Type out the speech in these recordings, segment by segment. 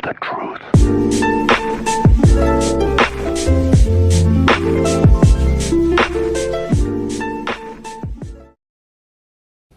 the truth.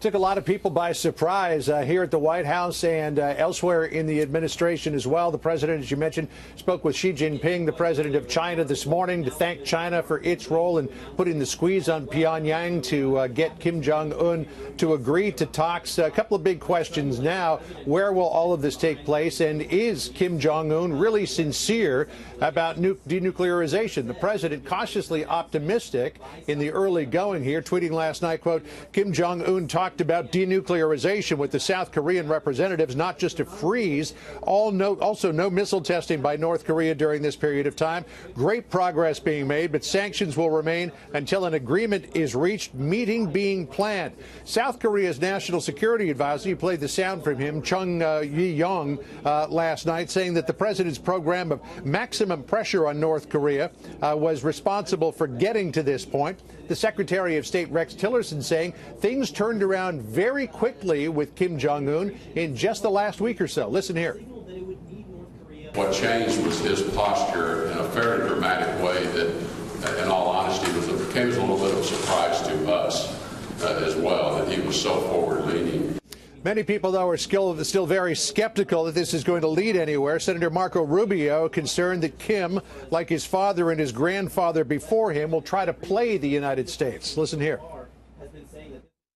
Took a lot of people by surprise here at the White House and elsewhere in the administration as well. The president, as you mentioned, spoke with Xi Jinping, the president of China, this morning to thank China for its role in putting the squeeze on Pyongyang to get Kim Jong-un to agree to talks. A couple of big questions now. Where will all of this take place? And is Kim Jong-un really sincere about denuclearization? The president cautiously optimistic in the early going here, tweeting last night, quote, Kim Jong-un talked about denuclearization with the South Korean representatives, not just a freeze, also no missile testing by North Korea during this period of time. Great progress being made, but sanctions will remain until an agreement is reached, meeting being planned. South Korea's national security advisor, you played the sound from him, Chung Yi-yong, last night, saying that the president's program of maximum pressure on North Korea was responsible for getting to this point. The Secretary of State Rex Tillerson saying things turned around very quickly with Kim Jong-un in just the last week or so. Listen here. What changed was his posture in a fairly dramatic way that, in all honesty, came as a little bit of a surprise to us as well, that he was so forward-leaning. Many people, though, are still very skeptical that this is going to lead anywhere. Senator Marco Rubio concerned that Kim, like his father and his grandfather before him, will try to play the United States. Listen here.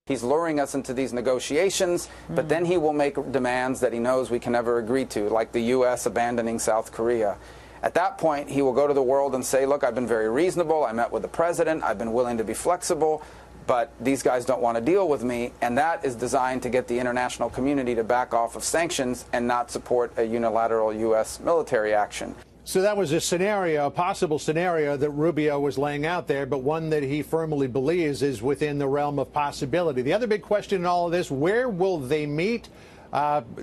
He's luring us into these negotiations, but then he will make demands that he knows we can never agree to, like the U.S. abandoning South Korea. At that point, he will go to the world and say, look, I've been very reasonable. I met with the president. I've been willing to be flexible. But these guys don't want to deal with me, and that is designed to get the international community to back off of sanctions and not support a unilateral U.S. military action. So that was a scenario, a possible scenario that Rubio was laying out there, but one that he firmly believes is within the realm of possibility. The other big question in all of this, where will they meet?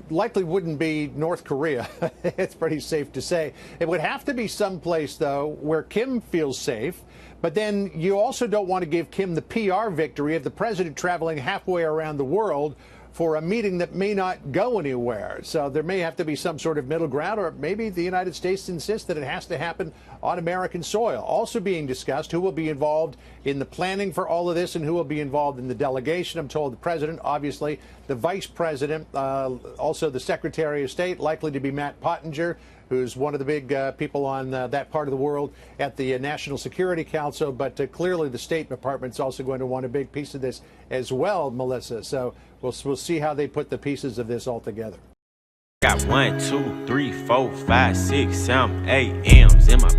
Likely wouldn't be North Korea. It's pretty safe to say. It would have to be someplace, though, where Kim feels safe. But then you also don't want to give Kim the PR victory of the president traveling halfway around the world for a meeting that may not go anywhere. So there may have to be some sort of middle ground, or maybe the United States insists that it has to happen on American soil. Also being discussed who will be involved in the planning for all of this and who will be involved in the delegation. I'm told the president, obviously, the vice president, also the Secretary of State, likely to be Matt Pottinger, who's one of the big people on that part of the world at the National Security Council. But clearly the State Department's also going to want a big piece of this as well, Melissa. So we'll see how they put the pieces of this all together. Got 1, 2, 3, 4, 5, 6, 7, 8 M's in my